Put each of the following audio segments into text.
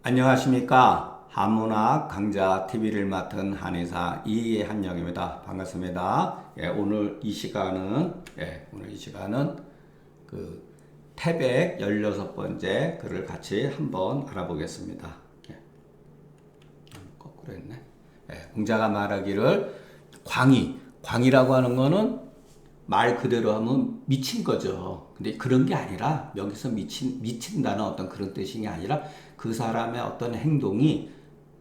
안녕하십니까. 한문학 강좌 TV를 맡은 한의사 이한영입니다. 반갑습니다. 오늘 이 시간은 그 태백 16번째 글을 같이 한번 알아보겠습니다. 거꾸로 했네. 공자가 말하기를 광이라고 하는 거는 말 그대로 하면 미친 거죠. 근데 그런 게 아니라 여기서 미친다는 어떤 그런 뜻이 아니라 그 사람의 어떤 행동이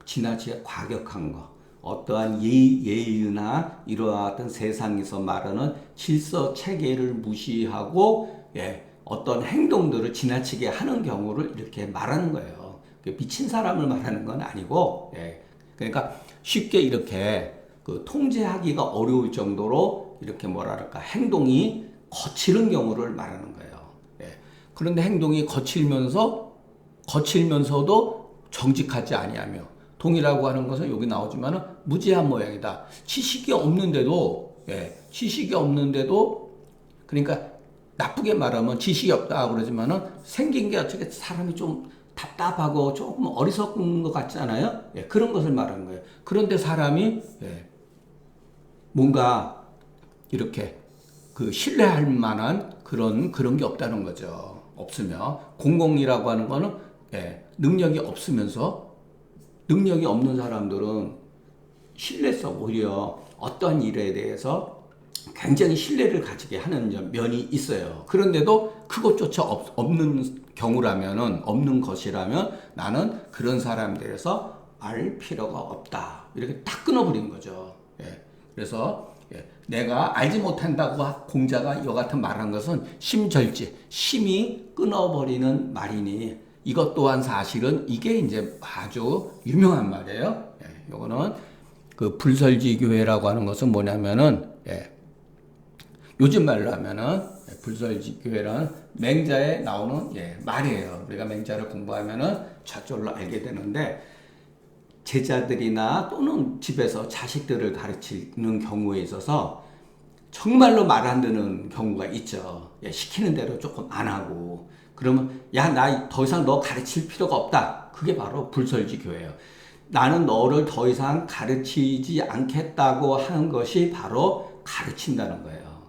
지나치게 과격한 거, 어떠한 예의나 이러한 세상에서 말하는 질서 체계를 무시하고 어떤 행동들을 지나치게 하는 경우를 이렇게 말하는 거예요. 미친 사람을 말하는 건 아니고, 그러니까 쉽게 이렇게 통제하기가 어려울 정도로 이렇게 뭐랄까 행동이 거칠은 경우를 말하는 거예요. 그런데 행동이 거칠면서도 정직하지 아니하며, 동이라고 하는 것은 여기 나오지만은 무지한 모양이다. 지식이 없는데도 그러니까 나쁘게 말하면 지식이 없다 그러지만은 생긴 게 어떻게 사람이 좀 답답하고 조금 어리석은 것 같지 않아요? 그런 것을 말하는 거예요. 그런데 사람이 뭔가 이렇게 신뢰할 만한 그런 게 없다는 거죠. 없으면 공공이라고 하는 거는 능력이 없는 사람들은 신뢰성, 오히려 어떠한 일에 대해서 굉장히 신뢰를 가지게 하는 면이 있어요. 그런데도 그것조차 없는 경우라면은, 없는 것이라면 나는 그런 사람에 대해서 알 필요가 없다. 이렇게 딱 끊어버린 거죠. 그래서 내가 알지 못한다고 공자가 이와 같은 말한 것은 심절제, 심이 끊어버리는 말이니 이것 또한 사실은 이게 이제 아주 유명한 말이에요. 요거는 그 불설지 교회라고 하는 것은 뭐냐면은 요즘 말로 하면은 불설지 교회라는 맹자에 나오는 말이에요. 우리가 맹자를 공부하면은 저절로 알게 되는데 제자들이나 또는 집에서 자식들을 가르치는 경우에 있어서 정말로 말 안 듣는 경우가 있죠. 시키는 대로 조금 안 하고 그러면 나 더 이상 너 가르칠 필요가 없다. 그게 바로 불설지 교회예요. 나는 너를 더 이상 가르치지 않겠다고 하는 것이 바로 가르친다는 거예요.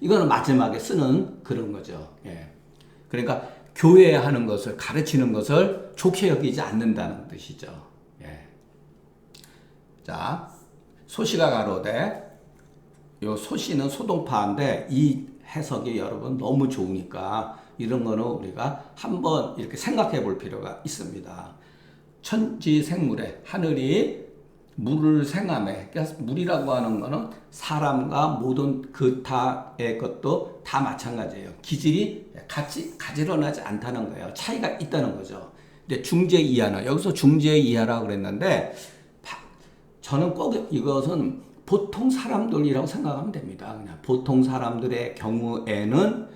이거는 마지막에 쓰는 그런 거죠. 그러니까 교회하는 것을, 가르치는 것을 좋게 여기지 않는다는 뜻이죠. 자, 소시가 가로되, 요 소시는 소동파인데 이 해석이 여러분 너무 좋으니까 이런 거는 우리가 한번 이렇게 생각해 볼 필요가 있습니다. 천지생물에 하늘이 물을 생함에, 그러니까 물이라고 하는 거는 사람과 모든 그 타의 것도 다 마찬가지예요. 기질이 같이 가지런하지 않다는 거예요. 차이가 있다는 거죠. 근데 중재이하나, 여기서 중재이하라고 그랬는데 저는 꼭 이것은 보통 사람들이라고 생각하면 됩니다. 그냥 보통 사람들의 경우에는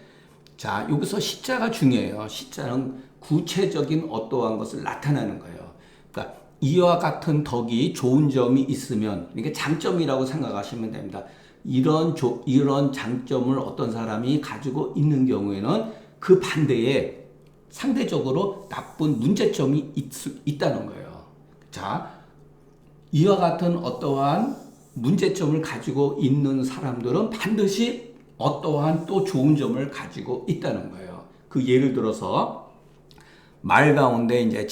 자, 여기서 시자가 중요해요. 시자는 구체적인 어떠한 것을 나타내는 거예요. 그러니까 이와 같은 덕이 좋은 점이 있으면 이게 장점이라고 생각하시면 됩니다. 이런 장점을 어떤 사람이 가지고 있는 경우에는 그 반대에 상대적으로 나쁜 문제점이 있다는 거예요. 자, 이와 같은 어떠한 문제점을 가지고 있는 사람들은 반드시 어떠한 또 좋은 점을 가지고 있다는 거예요. 그 예를 들어서 말 가운데 이제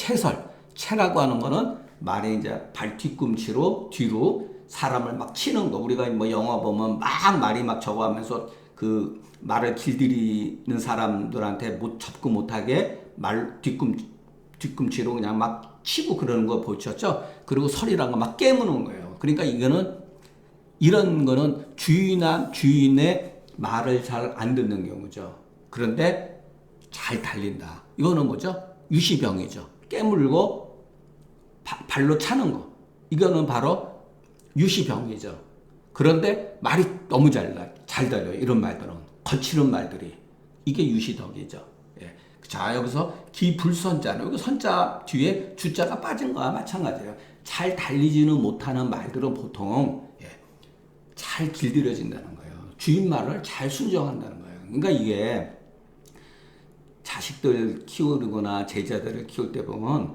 채라고 하는 거는 말의 이제 발 뒤꿈치로 뒤로 사람을 막 치는 거. 우리가 뭐 영화 보면 막 말이 막 저거 하면서 그 말을 길들이는 사람들한테 접근 못하게 말 뒤꿈치로 그냥 막 치고 그러는 거 보셨죠? 그리고 설이란 거 막 깨무는 거예요. 그러니까 이런 거는 주인의 말을 잘 안 듣는 경우죠. 그런데 잘 달린다. 이거는 뭐죠? 유시병이죠. 깨물고 발로 차는 거. 이거는 바로 유시병이죠. 그런데 말이 너무 잘 달려요. 이런 말들은. 거치는 말들이. 이게 유시덕이죠. 자, 여기서 기불선자는 여기 선자 뒤에 주자가 빠진 거와 마찬가지예요. 잘 달리지는 못하는 말들은 보통 잘 길들여진다는 거예요. 주인 말을 잘 순종한다는 거예요. 그러니까 이게 자식들 키우거나 제자들을 키울 때 보면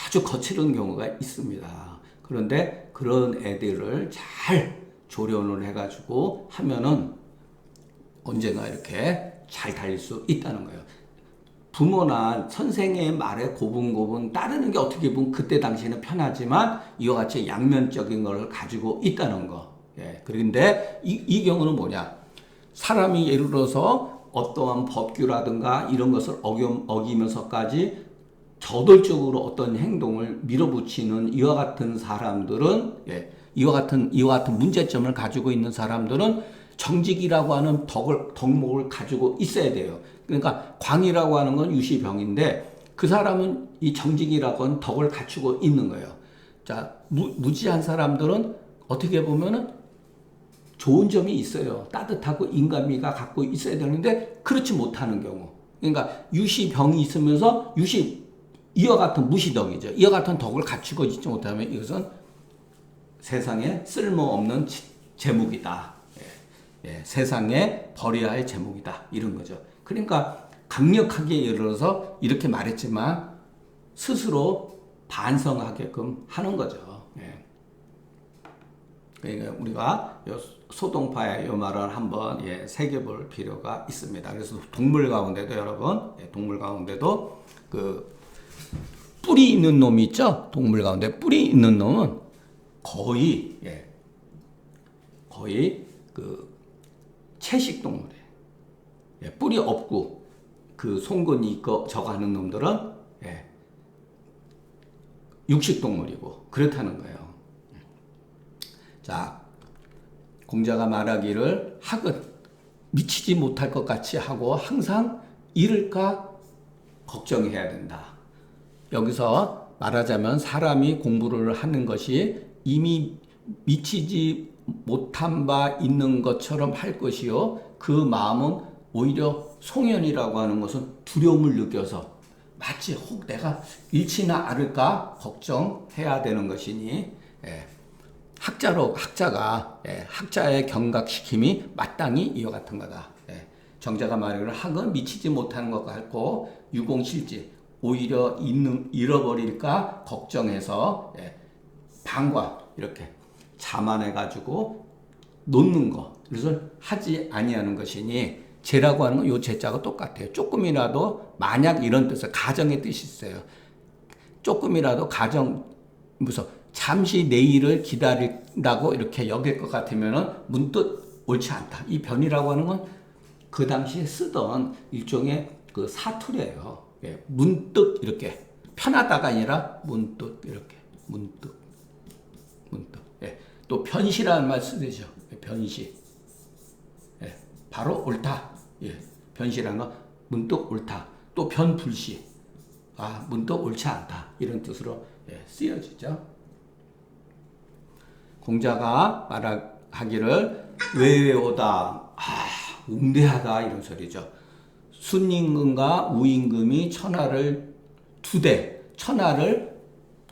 아주 거칠은 경우가 있습니다. 그런데 그런 애들을 잘 조련을 해가지고 하면은 언젠가 이렇게 잘 달릴 수 있다는 거예요. 부모나 선생의 말에 고분고분 따르는 게 어떻게 보면 그때 당시에는 편하지만 이와 같이 양면적인 걸 가지고 있다는 거. 예. 그런데 이 경우는 뭐냐? 사람이 예를 들어서 어떠한 법규라든가 이런 것을 어기면서까지 저돌적으로 어떤 행동을 밀어붙이는 이와 같은 사람들은, 예, 이와 같은 문제점을 가지고 있는 사람들은 정직이라고 하는 덕목을 가지고 있어야 돼요. 그러니까 광이라고 하는 건 유시병인데 그 사람은 이 정직이라고 하는 덕을 갖추고 있는 거예요. 자, 무지한 사람들은 어떻게 보면은 좋은 점이 있어요. 따뜻하고 인간미가 갖고 있어야 되는데 그렇지 못하는 경우. 그러니까 유시병이 있으면서 이와 같은 무시덕이죠. 이와 같은 덕을 갖추고 있지 못하면 이것은 세상에 쓸모없는 제목이다. 예, 세상에 버려야 할 제목이다. 이런 거죠. 그러니까 강력하게 예를 들어서 이렇게 말했지만 스스로 반성하게끔 하는 거죠. 예. 그러니까 우리가 소동파의 이 말을 한번 새겨볼 필요가 있습니다. 그래서 동물 가운데도 여러분, 동물 가운데도 그 뿔이 있는 놈이 있죠. 동물 가운데 뿔이 있는 놈은 거의 그 채식 동물이에요. 뿔이 없고 그 송곳니 있고 저거 하는 놈들은 육식 동물이고 그렇다는 거예요. 자, 공자가 말하기를 학은 미치지 못할 것 같이 하고 항상 잃을까 걱정해야 된다. 여기서 말하자면 사람이 공부를 하는 것이 이미 미치지 못한 바 있는 것처럼 할 것이요. 그 마음은 오히려 송연이라고 하는 것은 두려움을 느껴서 마치 혹 내가 잃지나 않을까 걱정해야 되는 것이니 학자의 경각시킴이 마땅히 이와 같은 거다. 정자가 말하기를 학은 미치지 못하는 것 같고 유공실지 오히려 잃어버릴까 걱정해서 방과 이렇게 자만해가지고 놓는 것을 하지 아니하는 것이니 제라고 하는 건 요 제자가 똑같아요. 조금이라도 만약 이런 뜻을 가정의 뜻이 있어요. 조금이라도 무슨 잠시 내일을 기다린다고 이렇게 여길 것 같으면은 문득 옳지 않다. 이 변이라고 하는 건 그 당시에 쓰던 일종의 그 사투리예요. 문득 이렇게 편하다가 아니라 문득 이렇게 문득. 또 편시라는 말 쓰죠. 편시. 바로 옳다. 변시라는 건 문득 옳다. 또 변불시. 문득 옳지 않다. 이런 뜻으로 쓰여지죠. 공자가 말하기를 외외오다. 웅대하다 이런 소리죠. 순임금과 우임금이 천하를 천하를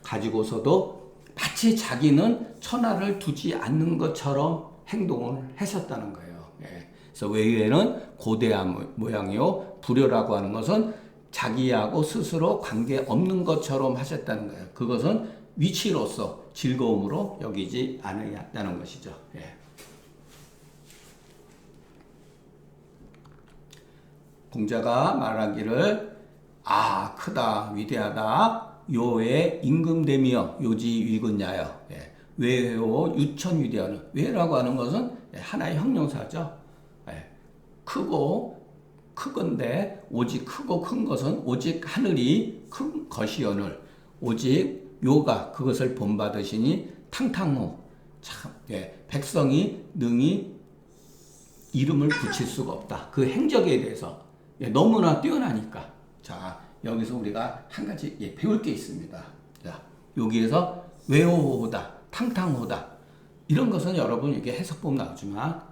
가지고서도 마치 자기는 천하를 두지 않는 것처럼 행동을 했었다는 거예요. 그래서 외외는 고대한 모양이요. 불효라고 하는 것은 자기하고 스스로 관계없는 것처럼 하셨다는 거예요. 그것은 위치로서 즐거움으로 여기지 않았다는 것이죠. 공자가 말하기를 크다 위대하다 요의 임금됨이여 요지위근야여 외회오 유천위대하는 외라고 하는 것은 하나의 형용사죠. 크건데 오직 크고 큰 것은 오직 하늘이 큰 것이오늘 오직 요가 그것을 본받으시니 탕탕호 참 백성이 능히 이름을 붙일 수가 없다. 그 행적에 대해서 너무나 뛰어나니까. 자, 여기서 우리가 한 가지 배울 게 있습니다. 자, 여기에서 외호호다, 탕탕호다 이런 것은 여러분 이게 해석보면 나오지만,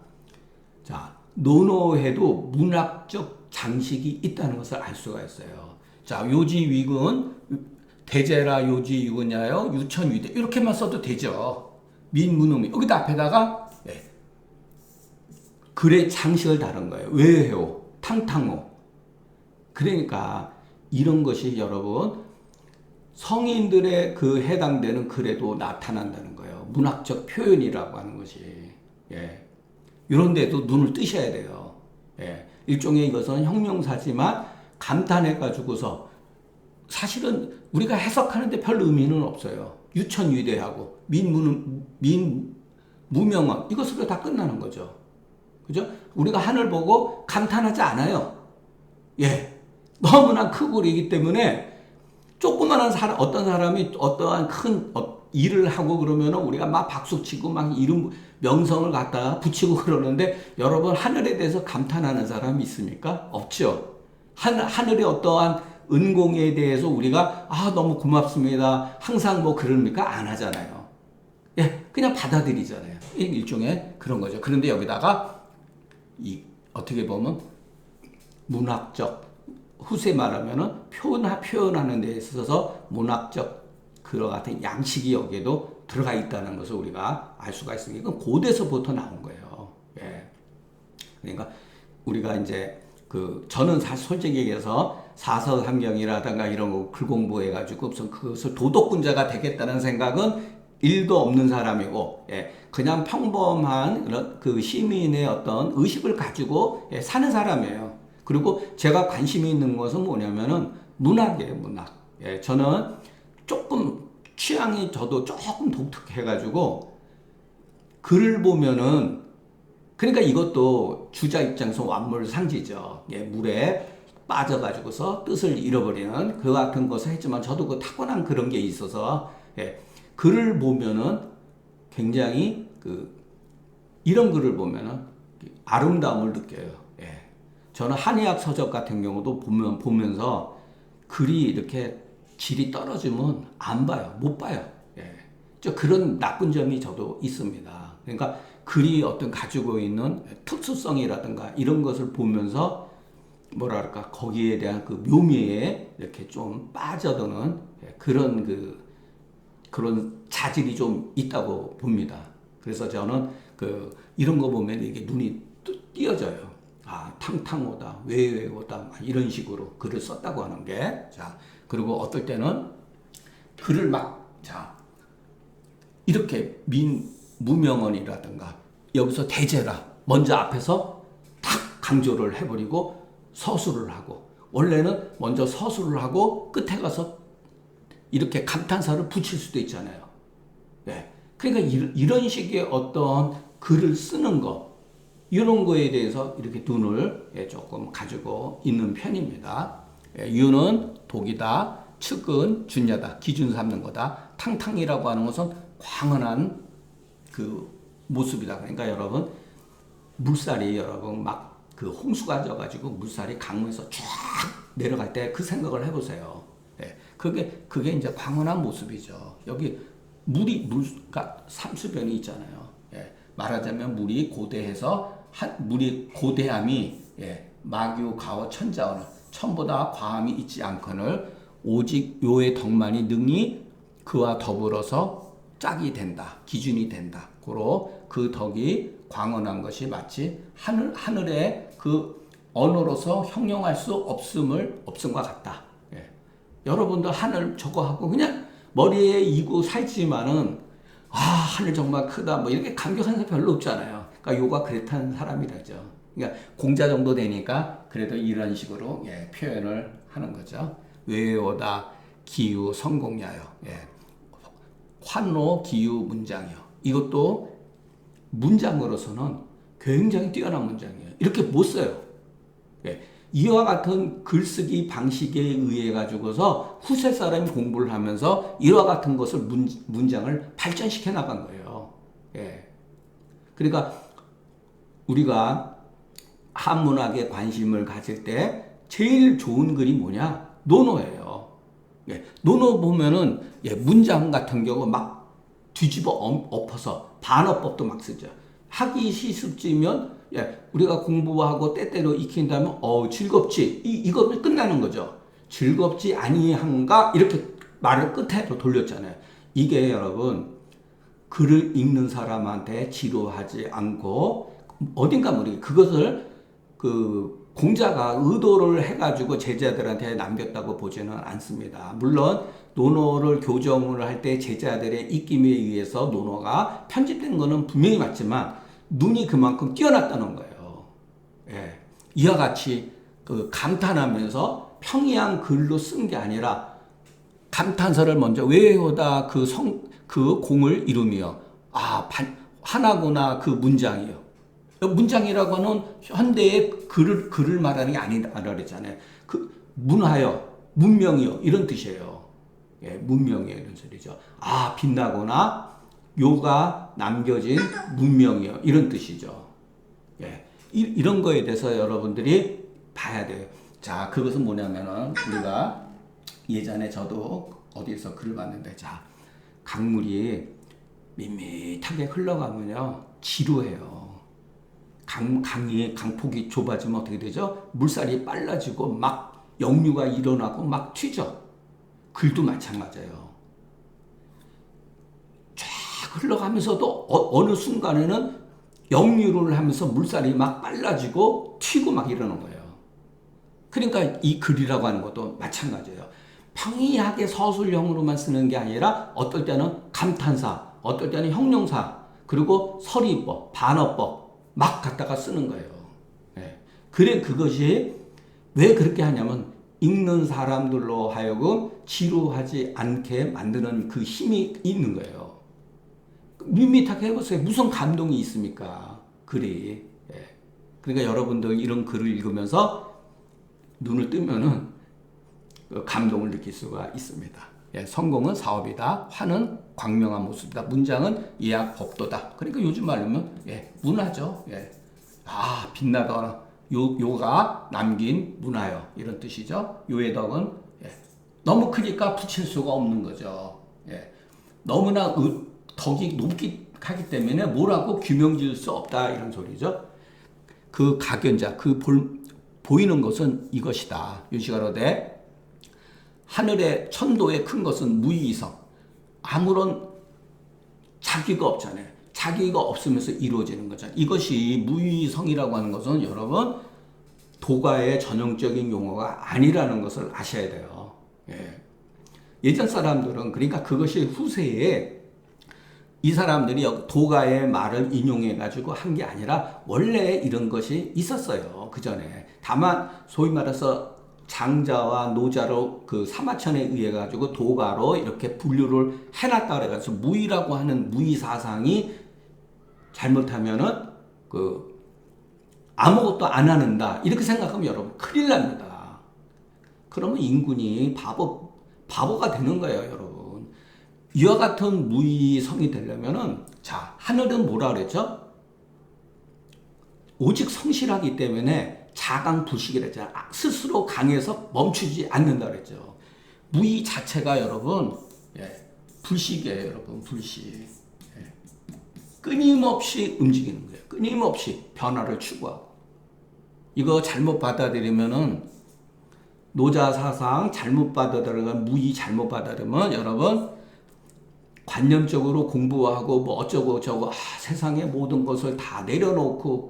자, 논어에도 문학적 장식이 있다는 것을 알 수가 있어요. 자, 요지위근 대제라 요지위근야여 유천위대 이렇게만 써도 되죠. 민문음이 여기다 앞에다가 글의 장식을 다른 거예요. 외회호, 탕탕호. 그러니까 이런 것이 여러분 성인들의 그 해당되는 글에도 나타난다는 거예요. 문학적 표현이라고 하는 것이. 예. 이런 데도 눈을 뜨셔야 돼요. 예. 일종의 이것은 형용사지만 감탄해가지고서 사실은 우리가 해석하는데 별 의미는 없어요. 유천위대하고 무명언 이것으로 다 끝나는 거죠. 그죠? 우리가 하늘 보고 감탄하지 않아요. 예. 너무나 크고 그러기 때문에 조그만한 사람, 어떤 사람이 어떠한 큰 일을 하고 그러면은 우리가 막 박수치고 막 이름, 명성을 갖다가 붙이고 그러는데 여러분 하늘에 대해서 감탄하는 사람이 있습니까? 없죠. 하늘의 어떠한 은공에 대해서 우리가 너무 고맙습니다. 항상 뭐 그럽니까? 안 하잖아요. 예, 그냥 받아들이잖아요. 일종의 그런 거죠. 그런데 여기다가 어떻게 보면 문학적 후세 말하면은 표현하는 데 있어서 문학적 그와 같은 양식이 여기에도 들어가 있다는 것을 우리가 알 수가 있습니다. 이건 고대서부터 나온 거예요. 예. 그러니까 우리가 이제 저는 솔직히 얘기해서 사서삼경이라든가 이런 거 글 공부해가지고 무슨 그것을 도덕군자가 되겠다는 생각은 1도 없는 사람이고, 예. 그냥 평범한 그 시민의 어떤 의식을 가지고 사는 사람이에요. 그리고 제가 관심이 있는 것은 뭐냐면은 문학이에요, 문학. 예, 저는 조금 취향이 저도 조금 독특해가지고 글을 보면은 그러니까 이것도 주자 입장에서 완물상지죠. 예, 물에 빠져가지고서 뜻을 잃어버리는 그 같은 것을 했지만 저도 그 타고난 그런 게 있어서 글을 보면은 굉장히 이런 글을 보면은 아름다움을 느껴요. 저는 한의학 서적 같은 경우도 보면서 글이 이렇게 질이 떨어지면 안 봐요. 못 봐요. 그런 나쁜 점이 저도 있습니다. 그러니까 글이 어떤 가지고 있는 특수성이라든가 이런 것을 보면서 뭐랄까 거기에 대한 그 묘미에 이렇게 좀 빠져드는 그런 자질이 좀 있다고 봅니다. 그래서 저는 이런 거 보면 이게 눈이 띄어져요. 탕탕오다, 외외오다, 이런 식으로 글을 썼다고 하는 게. 자, 그리고 어떨 때는 글을 이렇게 무명언이라든가, 여기서 대제라, 먼저 앞에서 탁 강조를 해버리고 서술을 하고, 원래는 먼저 서술을 하고 끝에 가서 이렇게 감탄사를 붙일 수도 있잖아요. 네. 그러니까 이런 식의 어떤 글을 쓰는 거, 이런 거에 대해서 이렇게 눈을 조금 가지고 있는 편입니다. 유는 독이다, 측은 준야다, 기준 삼는 거다. 탕탕이라고 하는 것은 광활한 그 모습이다. 그러니까 여러분 물살이 여러분 막 홍수가 져가지고 물살이 강물에서 쫙 내려갈 때 그 생각을 해보세요. 그게 이제 광활한 모습이죠. 여기 물가 삼수변이 있잖아요. 말하자면 물이 고대함이 마규 가워 천자언을 천보다 과함이 있지 않거늘 오직 요의 덕만이 능히 그와 더불어서 짝이 된다, 기준이 된다. 그 덕이 광언한 것이 마치 하늘의 그 언어로서 형용할 수 없음과 같다. 여러분도 하늘 저거 하고 그냥 머리에 이고 살지만은 하늘 정말 크다 뭐 이렇게 감격하는 사람 별로 없잖아요. 그러니까 요가 그렇다는 사람이라죠. 그러니까 공자 정도 되니까 그래도 이런 식으로 표현을 하는 거죠. 외오다 기유 성공야요. 환로 기유 문장이요. 이것도 문장으로서는 굉장히 뛰어난 문장이에요. 이렇게 못 써요. 이와 같은 글쓰기 방식에 의해 가지고서 후세 사람이 공부를 하면서 이와 같은 것을 문장을 발전시켜 나간 거예요. 그러니까 우리가 한문학에 관심을 가질 때 제일 좋은 글이 뭐냐? 논어예요. 논어 보면은 문장 같은 경우 막 뒤집어 엎어서 반어법도 막 쓰죠. 하기 시습지면 우리가 공부하고 때때로 익힌다면 즐겁지 이거는 끝나는 거죠. 즐겁지 아니한가 이렇게 말을 끝에로 돌렸잖아요. 이게 여러분 글을 읽는 사람한테 지루하지 않고 어딘가 모르게 그것을 공자가 의도를 해가지고 제자들한테 남겼다고 보지는 않습니다. 물론 논어를 교정을 할 때 제자들의 입김에 의해서 논어가 편집된 것은 분명히 맞지만 눈이 그만큼 뛰어났다는 거예요. 예. 이와 같이 그 감탄하면서 평이한 글로 쓴 게 아니라 감탄사를 먼저 외우다 그 공을 이루며 하나구나 그 문장이요. 문장이라고 하는 현대의 글을 말하는 게 아니다 그랬잖아요. 그 문화요, 문명이요 이런 뜻이에요. 예, 문명이요 이런 소리죠. 빛나거나 요가 남겨진 문명이요 이런 뜻이죠. 예, 이런 거에 대해서 여러분들이 봐야 돼요. 자, 그것은 뭐냐면은 우리가 예전에 저도 어디에서 글을 봤는데, 자, 강물이 밋밋하게 흘러가면요 지루해요. 강폭이 좁아지면 어떻게 되죠? 물살이 빨라지고 막 역류가 일어나고 막 튀죠. 글도 마찬가지예요. 쫙 흘러가면서도 어느 순간에는 역류를 하면서 물살이 막 빨라지고 튀고 막 이러는 거예요. 그러니까 이 글이라고 하는 것도 마찬가지예요. 평이하게 서술형으로만 쓰는 게 아니라 어떨 때는 감탄사, 어떨 때는 형용사, 그리고 서리법, 반어법 막 갖다가 쓰는 거예요. 네. 그래 그것이 왜 그렇게 하냐면 읽는 사람들로 하여금 지루하지 않게 만드는 그 힘이 있는 거예요. 밋밋하게 해보세요. 무슨 감동이 있습니까? 글이. 예. 그러니까 여러분들 이런 글을 읽으면서 눈을 뜨면은 감동을 느낄 수가 있습니다. 예, 성공은 사업이다. 화는 광명한 모습이다. 문장은 예약 법도다. 그러니까 요즘 말하면 문화죠. 예. 빛나다. 요가 남긴 문화요. 이런 뜻이죠. 요의 덕은 너무 크니까 붙일 수가 없는 거죠. 예. 너무나 덕이 높기 하기 때문에 뭐라고 규명 지을 수 없다. 이런 소리죠. 그 각연자, 보이는 것은 이것이다. 유시가로되 하늘의 천도에 큰 것은 무의성. 아무런 자기가 없잖아요. 자기가 없으면서 이루어지는 거잖아요. 이것이 무의성이라고 하는 것은 여러분 도가의 전형적인 용어가 아니라는 것을 아셔야 돼요. 예. 예전 사람들은 그러니까 그것이 후세에 이 사람들이 도가의 말을 인용해 가지고 한 게 아니라 원래 이런 것이 있었어요. 그 전에. 다만 소위 말해서 장자와 노자로 그 사마천에 의해 가지고 도가로 이렇게 분류를 해놨다 그래가지고 무의라고 하는 무의 사상이 잘못하면은 아무것도 안 하는다 이렇게 생각하면 여러분 큰일 납니다. 그러면 인군이 바보가 되는 거예요, 여러분. 이와 같은 무의성이 되려면은 자 하늘은 뭐라 그랬죠? 오직 성실하기 때문에 자강불식이랬잖아요. 스스로 강해서 멈추지 않는다 그랬죠. 무의 자체가 여러분 불식이에요, 여러분. 불식. 끊임없이 움직이는 거예요. 끊임없이 변화를 추구하고. 이거 잘못 받아들이면은 노자 사상 잘못 받아들이면 무의 잘못 받아들이면 여러분 관념적으로 공부하고 뭐 어쩌고 저쩌고 세상의 모든 것을 다 내려놓고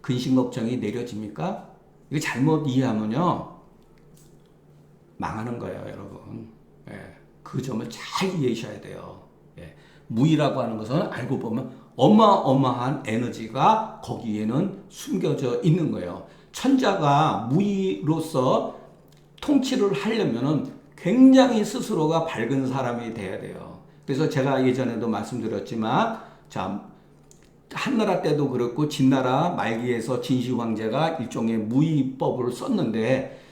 근심걱정이 내려집니까? 이거 잘못 이해하면요 망하는 거예요, 여러분. 그 점을 잘 이해하셔야 돼요. 무의라고 하는 것은 알고 보면 어마어마한 에너지가 거기에는 숨겨져 있는 거예요. 천자가 무의로서 통치를 하려면은 굉장히 스스로가 밝은 사람이 돼야 돼요. 그래서 제가 예전에도 말씀드렸지만, 자, 한나라 때도 그렇고 진나라 말기에서 진시황제가 일종의 무의법을 썼는데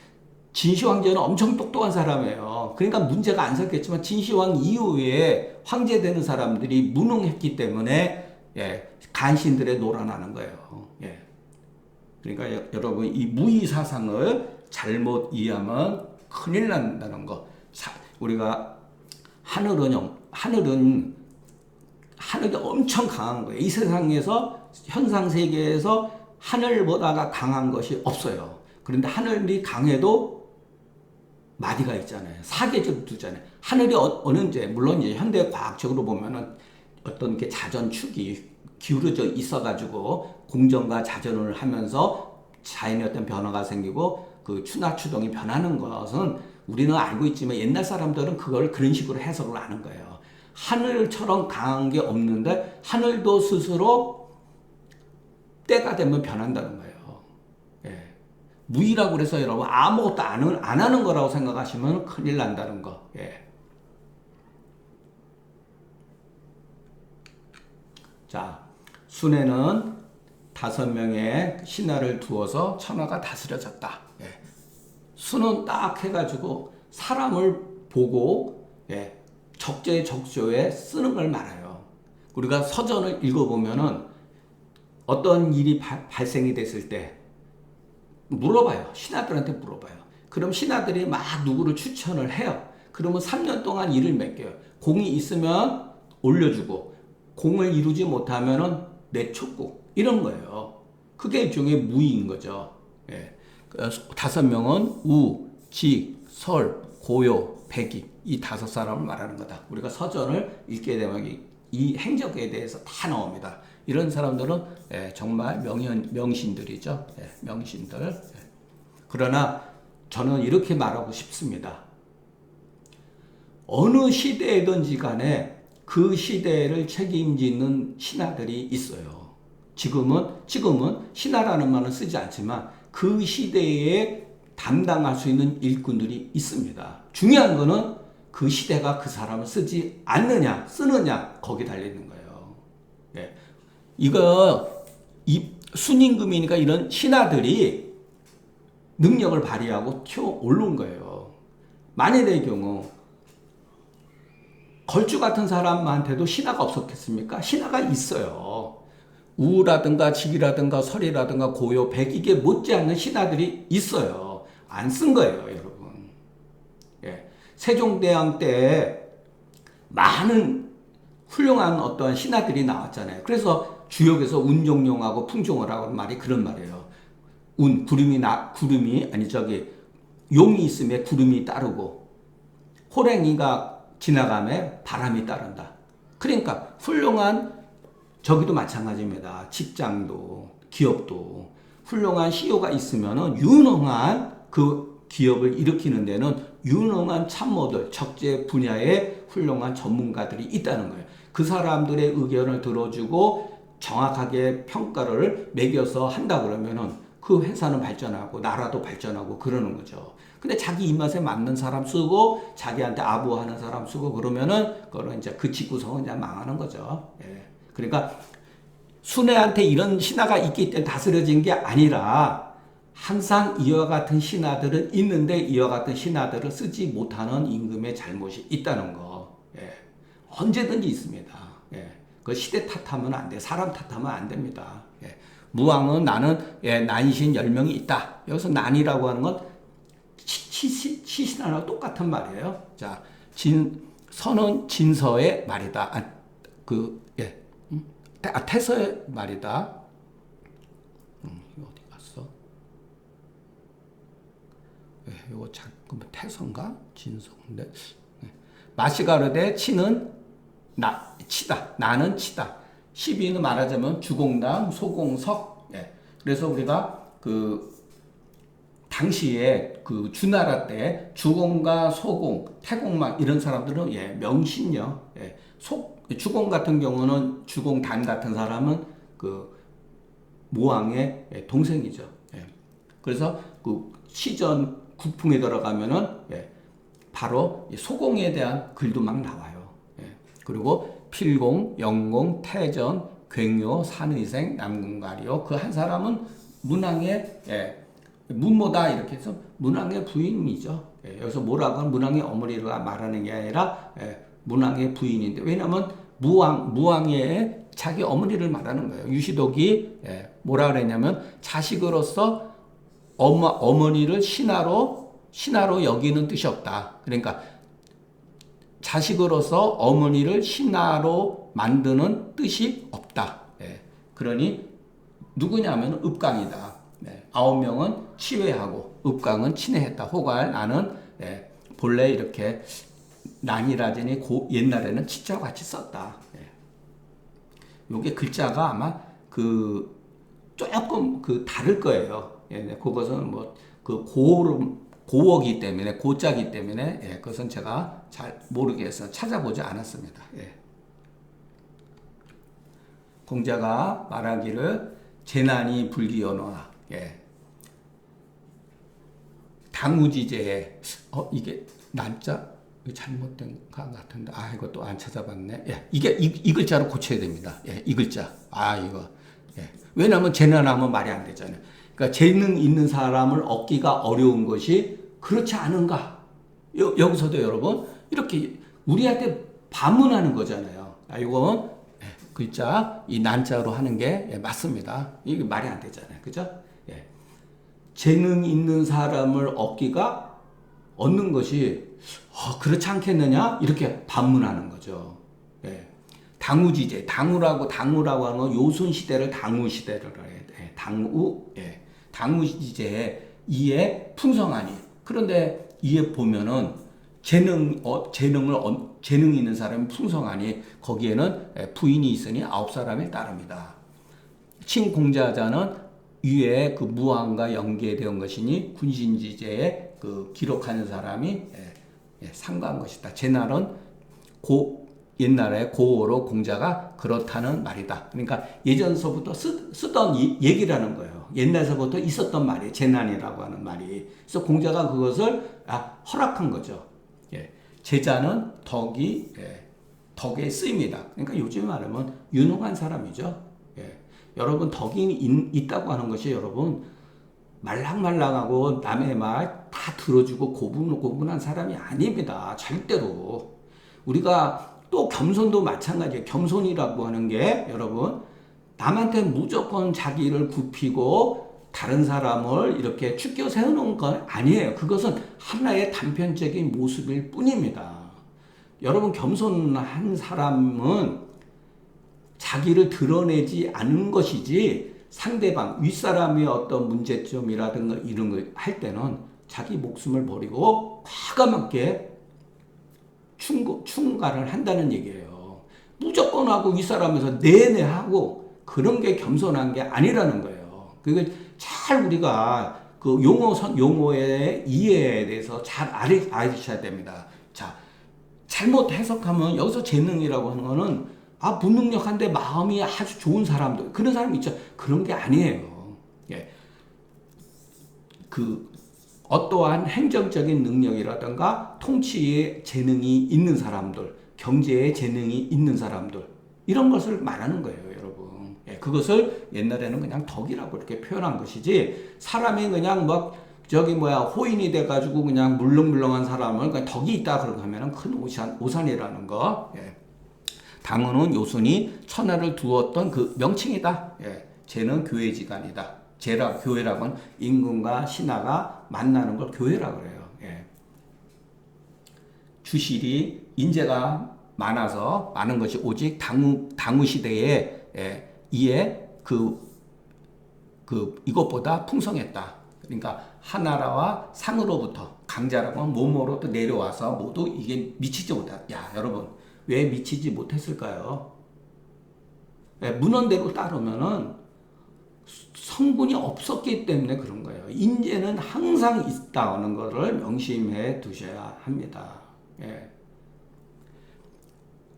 진시황제는 엄청 똑똑한 사람이에요. 그러니까 문제가 안 생겼지만 진시황 이후에 황제 되는 사람들이 무능했기 때문에 간신들의 노란하는 거예요. 그러니까 여러분 이 무의 사상을 잘못 이해하면 큰일 난다는 거. 우리가 하늘이 엄청 강한 거예요. 이 세상에서 현상 세계에서 하늘보다가 강한 것이 없어요. 그런데 하늘이 강해도 마디가 있잖아요. 사계절 두잖아요. 하늘이 어느제 물론 이제 현대 과학적으로 보면은 어떤 게 자전축이 기울어져 있어가지고 공전과 자전을 하면서 자연의 어떤 변화가 생기고 그 추나추동이 변하는 것은 우리는 알고 있지만 옛날 사람들은 그걸 그런 식으로 해석을 하는 거예요. 하늘처럼 강한 게 없는데 하늘도 스스로 때가 되면 변한다는 거예요. 예. 무의라고 그래서 여러분 아무것도 안 하는 거라고 생각하시면 큰일 난다는 거. 예. 자, 순에는 5명의 신하를 두어서 천하가 다스려졌다. 예. 수는 딱 해가지고 사람을 보고 예. 적재적소에 쓰는 걸 말해요. 우리가 서전을 읽어보면은 어떤 일이 발생이 됐을 때 물어봐요. 신하들한테 물어봐요. 그럼 신하들이 막 누구를 추천을 해요. 그러면 3년 동안 일을 맡겨요. 공이 있으면 올려주고 공을 이루지 못하면은 내쫓고 이런 거예요. 그게 일종의 무의인 거죠. 예. 5명은 우, 직, 설, 고요, 백이 이 5사람을 말하는 거다. 우리가 서전을 읽게 되면 이 행적에 대해서 다 나옵니다. 이런 사람들은 예, 정말 명신들이죠. 예, 명신들. 예. 그러나 저는 이렇게 말하고 싶습니다. 어느 시대이든지 간에 그 시대를 책임지는 신하들이 있어요. 지금은 신하라는 말은 쓰지 않지만 그 시대에 담당할 수 있는 일꾼들이 있습니다. 중요한 거는 그 시대가 그 사람을 쓰지 않느냐, 쓰느냐, 거기 달려있는 거예요. 예. 이 순임금이니까 이런 신하들이 능력을 발휘하고 튀어 오른 거예요. 만일의 경우, 걸주 같은 사람한테도 신하가 없었겠습니까? 신하가 있어요. 우라든가 직이라든가 설이라든가 고요, 백 이게 못지않는 신하들이 있어요. 안 쓴 거예요, 여러분. 예. 세종대왕 때 많은 훌륭한 어떤 신하들이 나왔잖아요. 그래서 주역에서 운종용하고 풍종어라고 하는 말이 그런 말이에요. 구름이 용이 있음에 구름이 따르고 호랭이가 지나가면 바람이 따른다. 그러니까 훌륭한 저기도 마찬가지입니다. 직장도 기업도 훌륭한 CEO가 있으면은 유능한 그 기업을 일으키는 데는 유능한 참모들, 적재 분야의 훌륭한 전문가들이 있다는 거예요. 그 사람들의 의견을 들어주고 정확하게 평가를 매겨서 한다 그러면은 그 회사는 발전하고 나라도 발전하고 그러는 거죠. 근데 자기 입맛에 맞는 사람 쓰고 자기한테 아부하는 사람 쓰고 그러면은 그거는 이제 그 집구성은 이제 망하는 거죠. 예. 그러니까 순애한테 이런 신하가 있기 때문에 다스려진 게 아니라 항상 이와 같은 신하들은 있는데 이와 같은 신하들을 쓰지 못하는 임금의 잘못이 있다는 거. 예. 언제든지 있습니다. 예. 그 시대 탓하면 안 돼. 사람 탓하면 안 됩니다. 예. 무왕은 나는 난신 10명이 있다. 여기서 난이라고 하는 건 시신하고 똑같은 말이에요. 자, 선은 진서의 말이다. 태서의 말이다. 이거 어디 갔어? 이거 잠깐만 태서인가? 진서인데. 마시가르되 치는 치다. 나는 치다. 12는 말하자면 주공당, 소공석. 그래서 우리가 당시에 그 주나라 때 주공과 소공, 태공만 이런 사람들은 명신요. 주공 같은 경우는 주공단 같은 사람은 그 모왕의 동생이죠. 그래서 그 시전 국풍에 들어가면은 바로 소공에 대한 글도 막 나와요. 그리고 필공, 영공, 태전, 굉요, 산의생, 남궁가리요. 그 한 사람은 문왕의 문모다 이렇게 해서 문왕의 부인이죠. 여기서 모라고 하면 문왕의 어머니를 말하는 게 아니라 문왕의 부인인데 왜냐하면 무왕의 자기 어머니를 말하는 거예요. 유시독이 뭐라 그랬냐면 자식으로서 어머니를 신하로 여기는 뜻이 없다. 그러니까 자식으로서 어머니를 신하로 만드는 뜻이 없다. 그러니 누구냐면 읍강이다. 9명은 치외하고 읍강은 친애했다. 호갈 나는 본래 이렇게 난이라더니 옛날에는 치자와 같이 썼다. 요게 글자가 아마 조금 다를 거예요. 예, 네, 그것은 뭐 그 고어기 때문에 고자기 때문에 예, 그것은 제가 잘 모르겠어서 찾아보지 않았습니다. 예. 공자가 말하기를 재난이 불기연화. 예. 당우지제에 이게 난자 잘못된 것 같은데 이것도 안 찾아봤네. 예. 이게 이 글자로 고쳐야 됩니다. 예. 이 글자. 이거. 예. 왜냐하면 재난하면 말이 안 되잖아요. 그러니까 재능 있는 사람을 얻기가 어려운 것이 그렇지 않은가? 여기서도 여러분 이렇게 우리한테 반문하는 거잖아요. 이건 글자 이 난자로 하는 게 맞습니다. 이게 말이 안 되잖아요. 그죠? 예. 재능 있는 사람을 얻는 것이 그렇지 않겠느냐? 이렇게 반문하는 거죠. 예. 당우지제, 당우라고 하는 건 요순 시대를 당우 시대를 해야 돼. 당우지제 이에 풍성하니. 그런데 이에 보면은 재능 있는 사람이 풍성하니 거기에는 부인이 있으니 9사람이 따릅니다. 친공자자는 위에 그 무왕과 연계되어 것이니 군신지제에 그 기록하는 사람이 상가한 것이다. 제 날은 옛날에 고어로 공자가 그렇다는 말이다. 그러니까 예전서부터 쓰던 얘기라는 거예요. 옛날서부터 있었던 말이 재난이라고 하는 말이. 그래서 공자가 그것을 허락한 거죠. 예. 제자는 덕에 쓰입니다. 그러니까 요즘 말하면 유능한 사람이죠. 예. 여러분 덕이 있다고 하는 것이 여러분 말랑말랑하고 남의 말 다 들어주고 고분고분한 사람이 아닙니다. 절대로. 우리가 또 겸손도 마찬가지예요. 겸손이라고 하는 게 여러분 남한테 무조건 자기를 굽히고 다른 사람을 이렇게 축켜 세우는 건 아니에요. 그것은 하나의 단편적인 모습일 뿐입니다. 여러분 겸손한 사람은 자기를 드러내지 않는 것이지 상대방 윗사람의 어떤 문제점이라든가 이런 걸 할 때는 자기 목숨을 버리고 과감하게 충가를 한다는 얘기예요. 무조건 하고 윗사람에서 내내 하고 그런 게 겸손한 게 아니라는 거예요. 그게 잘 우리가 그 용어의 이해에 대해서 잘 알으셔야 됩니다. 자, 잘못 해석하면 여기서 재능이라고 하는 거는 무능력한데 마음이 아주 좋은 사람들 그런 사람 있죠. 그런 게 아니에요. 예. 어떠한 행정적인 능력이라든가 통치에 재능이 있는 사람들, 경제에 재능이 있는 사람들 이런 것을 말하는 거예요, 여러분. 예, 그것을 옛날에는 그냥 덕이라고 이렇게 표현한 것이지 사람이 그냥 호인이 돼가지고 그냥 물렁물렁한 사람을 그냥 덕이 있다 그러고 하면은 큰 오산이라는 거. 예. 당은은 요순이 천하를 두었던 그 명칭이다. 예. 쟤는 교회지간이다. 교회라고 하면 임금과 신하가 만나는 걸 교회라고 그래요. 예. 주실이 인재가 많은 것이 오직 당우 시대에 이에 이것보다 풍성했다. 그러니까 하나라와 상으로부터 강자라고 하면 몸으로부터 내려와서 모두 이게 미치지 못했다. 여러분 왜 미치지 못했을까요? 문헌대로 따르면은 성분이 없었기 때문에 그런 거예요. 인재는 항상 있다는 것을 명심해 두셔야 합니다. 예.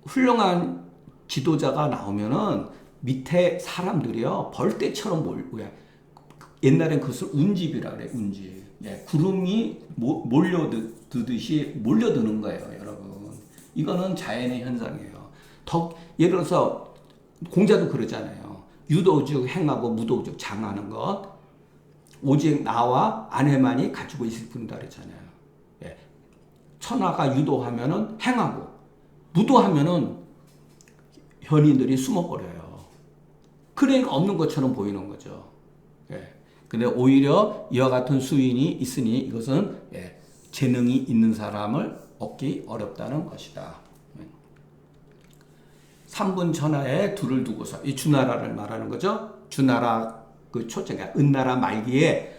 훌륭한 지도자가 나오면은 밑에 사람들이요 벌떼처럼 옛날엔 그것을 운집이라 그래. 운집. 예. 구름이 몰려드듯이 몰려드는 거예요, 여러분. 이거는 자연의 현상이에요. 예를 들어서 공자도 그러잖아요. 유도즉 행하고 무도즉 장하는 것 오직 나와 아내만이 가지고 있을 뿐이다 그랬잖아요. 예. 천하가 유도하면은 행하고 무도하면은 현인들이 숨어버려요. 그러니까 없는 것처럼 보이는 거죠. 예. 근데 오히려 이와 같은 수인이 있으니 이것은 재능이 있는 사람을 얻기 어렵다는 것이다. 삼분천하에 둘을 두고서 이 주나라를 말하는 거죠. 주나라 그 초창기 은나라 말기에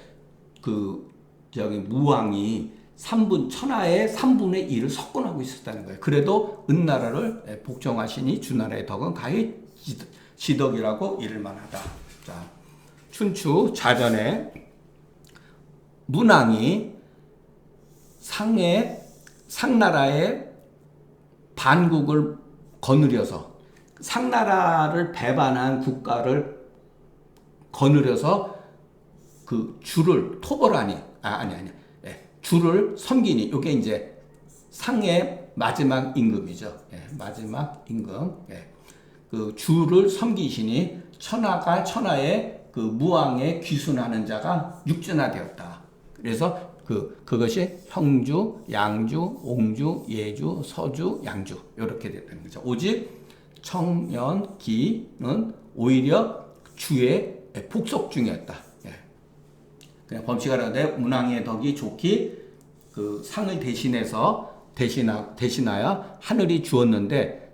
무왕이 천하의 3분의 1을 석권하고 있었다는 거예요. 그래도 은나라를 복종하시니 주나라의 덕은 가히 지덕이라고 이를 만하다. 자, 춘추 자전에 문왕이 상나라의 반국을 거느려서 상나라를 배반한 국가를 거느려서 그 주를 토벌하니 주를 섬기니 이게 이제 상의 마지막 임금이죠. 마지막 임금. 그 주를 섬기시니 천하의 그 무왕에 귀순하는 자가 육준하되었다. 그래서 그것이 형주, 양주, 옹주, 예주, 서주, 양주 이렇게 됐다는 거죠. 오직 청년기는 오히려 주의 복속 중이었다. 그냥 범칙하라되 문왕의 덕이 좋기 그 상을 대신하여 하늘이 주었는데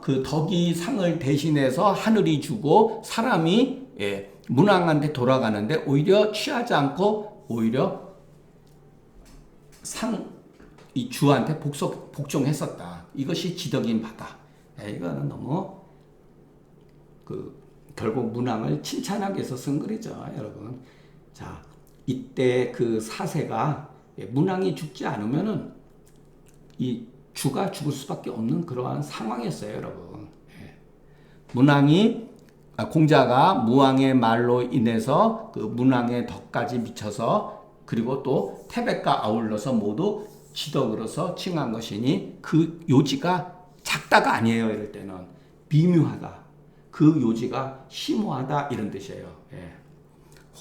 그 덕이 상을 대신해서 하늘이 주고 사람이 문왕한테 돌아가는데 오히려 취하지 않고 오히려 이 주한테 복종했었다. 이것이 지덕인 바다. 이거는 너무 결국 문왕을 칭찬하기 위해서 쓴 글이죠, 여러분. 자, 이때 그 사세가 문왕이 죽지 않으면은 이 주가 죽을 수밖에 없는 그러한 상황이었어요, 여러분. 공자가 무왕의 말로 인해서 그 문왕의 덕까지 미쳐서 그리고 또 태백과 아울러서 모두 지덕으로서 칭한 것이니 그 요지가 작다가 아니에요. 이럴 때는 미묘하다. 그 요지가 심오하다 이런 뜻이에요.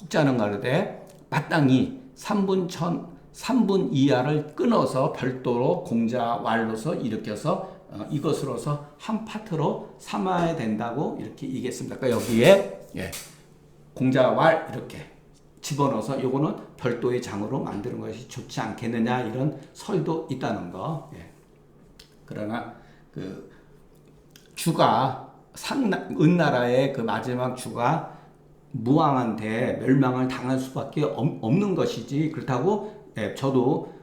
혹자는 가로되 마땅히 3분 이하를 끊어서 별도로 공자 왈로서 일으켜서 이것으로서 한 파트로 삼아야 된다고 이렇게 얘기했습니다. 그러니까 여기에 공자 왈 이렇게 집어넣어서 요거는 별도의 장으로 만드는 것이 좋지 않겠느냐 이런 설도 있다는 거. 그러나 그 주가 은나라의 그 마지막 주가 무왕한테 멸망을 당할 수밖에 없는 것이지 그렇다고 저도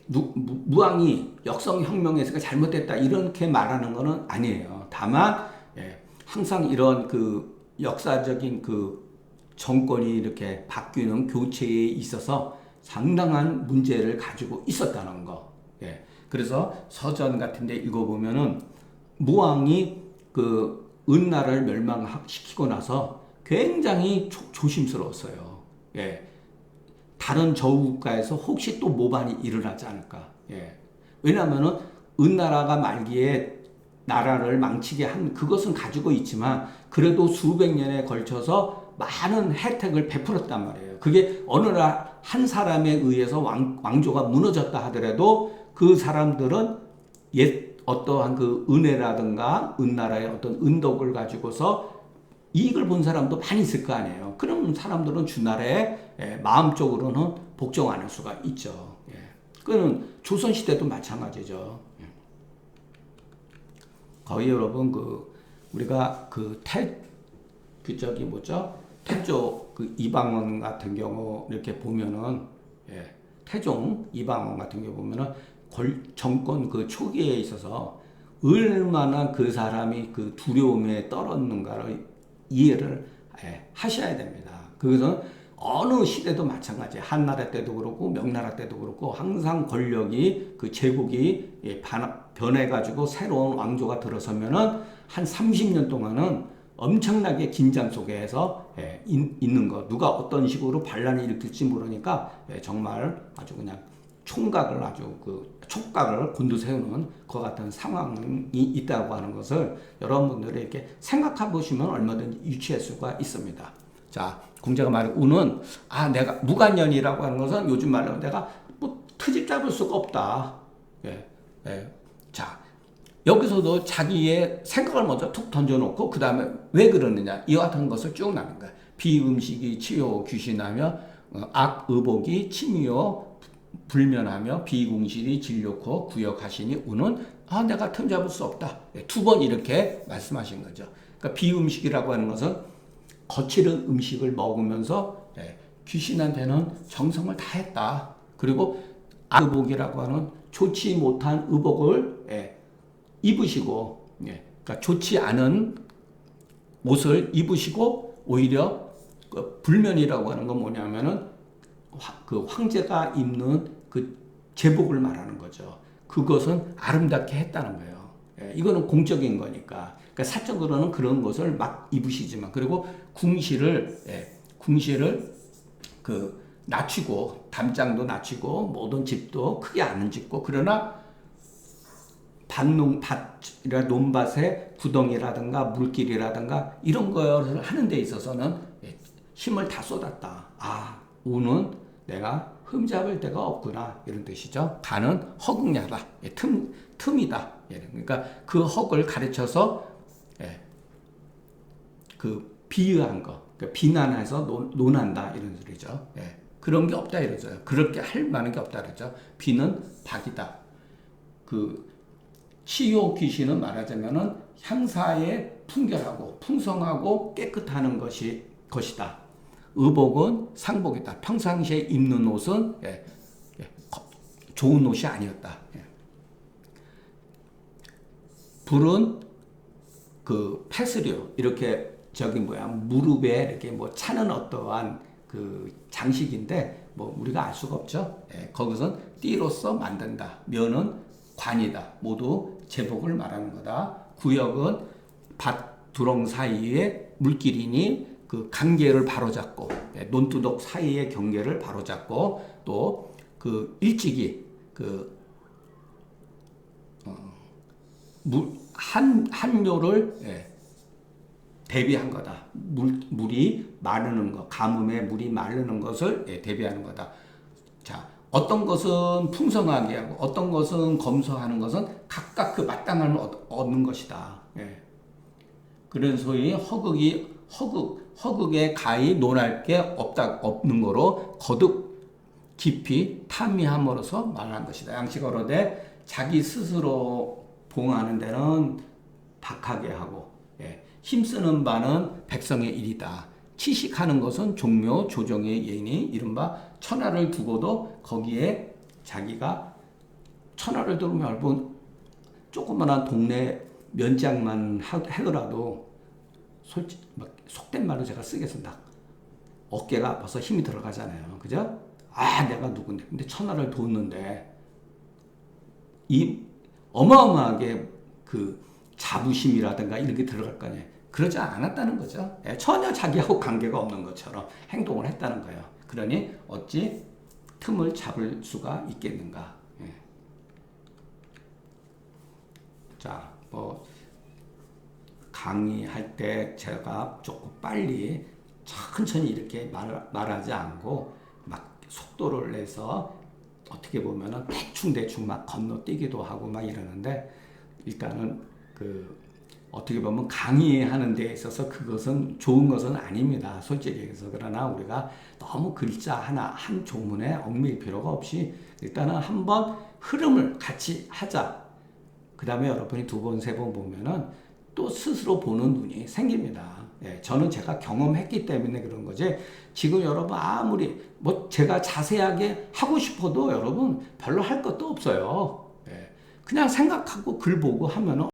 무왕이 역성혁명에서 잘못됐다 이렇게 말하는 것은 아니에요. 다만 항상 이런 그 역사적인 그 정권이 이렇게 바뀌는 교체에 있어서 상당한 문제를 가지고 있었다는 거. 그래서 서전 같은 데 읽어보면은 무왕이 그 은나라를 멸망시키고 나서 굉장히 조심스러웠어요. 다른 저우국가에서 혹시 또 모반이 일어나지 않을까. 왜냐하면은 은나라가 말기에 나라를 망치게 한 그것은 가지고 있지만 그래도 수백 년에 걸쳐서 많은 혜택을 베풀었단 말이에요. 그게 어느 한 사람에 의해서 왕조가 무너졌다 하더라도 그 사람들은 어떠한 그 은혜라든가 은나라의 어떤 은덕을 가지고서 이익을 본 사람도 많이 있을 거 아니에요. 그런 사람들은 주나라에 마음적으로는 복종 안 할 수가 있죠. 그거는 조선시대도 마찬가지죠. 거의 여러분 우리가 태조 이방원 같은 경우 이렇게 보면은 태종 이방원 같은 경우 보면은 정권 그 초기에 있어서 얼마나 그 사람이 그 두려움에 떨었는가를 이해를 하셔야 됩니다. 그것은 어느 시대도 마찬가지예요. 한나라 때도 그렇고 명나라 때도 그렇고 항상 권력이 그 제국이 변해가지고 새로운 왕조가 들어서면은 한 30년 동안은 엄청나게 긴장 속에서 있는 거. 누가 어떤 식으로 반란을 일으킬지 모르니까 정말 아주 그냥 촉각을 곤두세우는 그 같은 상황이 있다고 하는 것을 여러분들이 이렇게 생각해 보시면 얼마든지 유추할 수가 있습니다. 자, 공자가 말한 우는 내가 무간년이라고 하는 것은 요즘 말로 내가 뭐 트집 잡을 수가 없다. 자, 여기서도 자기의 생각을 먼저 툭 던져놓고 그 다음에 왜 그러느냐 이와 같은 것을 쭉 나눈 거야. 비음식이 치요 귀신하며 악의복이 침이요 불면하며 비궁실이 진료코 구역하시니 우는 내가 틈 잡을 수 없다. 두 번 이렇게 말씀하신 거죠. 그러니까 비음식이라고 하는 것은 거칠은 음식을 먹으면서 귀신한테는 정성을 다했다. 그리고 악의복이라고 하는 좋지 못한 의복을 입으시고, 그러니까 좋지 않은 옷을 입으시고 오히려 그 불면이라고 하는 건 뭐냐면은 그 황제가 입는 그 제복을 말하는 거죠. 그것은 아름답게 했다는 거예요. 예, 이거는 공적인 거니까. 그러니까 사적으로는 그런 것을 막 입으시지만, 그리고 궁시를 그 낮추고, 담장도 낮추고, 모든 집도 크게 안 짓고, 그러나 논밭에 구덩이라든가 물길이라든가 이런 것을 하는 데 있어서는 힘을 다 쏟았다. 아, 우는 내가 흠잡을 데가 없구나, 이런 뜻이죠. 가는 허국야다, 틈이다. 그러니까 그 헉을 가르쳐서 그 비유한 거, 그러니까 비난해서 논한다, 이런 소리죠. 그런 게 없다 이러죠. 그렇게 할 만한 게 없다 그러죠. 비는 박이다. 그 치유 귀신은 말하자면은 향사에 풍결하고 풍성하고 깨끗하는 것이다. 의복은 상복이다. 평상시에 입는 옷은 좋은 옷이 아니었다. 불은 그 패스류, 이렇게 무릎에 이렇게 뭐 차는 어떠한 그 장식인데 뭐 우리가 알 수가 없죠. 거기선 띠로서 만든다. 면은 관이다. 모두 제복을 말하는 거다. 구역은 밭 두렁 사이에 물길이니 그 관계를 바로잡고, 논두덕 사이의 경계를 바로잡고, 또 그 일찍이 그 한료를 대비한 거다. 물이 마르는 것, 가뭄에 물이 마르는 것을 대비하는 거다. 자, 어떤 것은 풍성하게 하고 어떤 것은 검소하는 것은 각각 그 마땅함을 얻는 것이다. 그런 소위 허극에 가히 논할 게 없는 거로 거듭 깊이 탐미함으로써 말하는 것이다. 양식어로되 자기 스스로 봉하는 데는 박하게 하고, 힘쓰는 바는 백성의 일이다. 치식하는 것은 종묘 조정의 예인이 이른바 천하를 두고도 거기에 자기가 천하를 두면 여러분 조그만한 동네 면장만 하더라도 솔직히 속된 말로 제가 쓰겠습니다. 어깨가 벌써 힘이 들어가잖아요. 그죠? 아, 내가 누군데. 근데 천하를 뒀는데 이 어마어마하게 그 자부심이라든가 이런 게 들어갈 거 아니에요. 그러지 않았다는 거죠. 전혀 자기하고 관계가 없는 것처럼 행동을 했다는 거예요. 그러니 어찌 틈을 잡을 수가 있겠는가. 자, 뭐 강의할 때 제가 조금 빨리 천천히 이렇게 말하지 않고 막 속도를 내서 어떻게 보면은 대충 막 건너뛰기도 하고 막 이러는데, 일단은 그 어떻게 보면 강의하는 데 있어서 그것은 좋은 것은 아닙니다. 솔직히 얘기해서. 그러나 우리가 너무 글자 한 조문에 얽매일 필요가 없이 일단은 한번 흐름을 같이 하자. 그 다음에 여러분이 두 번, 세 번 보면은 또 스스로 보는 눈이 생깁니다. 저는 제가 경험했기 때문에 그런 거지. 지금 여러분 아무리 뭐 제가 자세하게 하고 싶어도 여러분 별로 할 것도 없어요. 그냥 생각하고 글 보고 하면은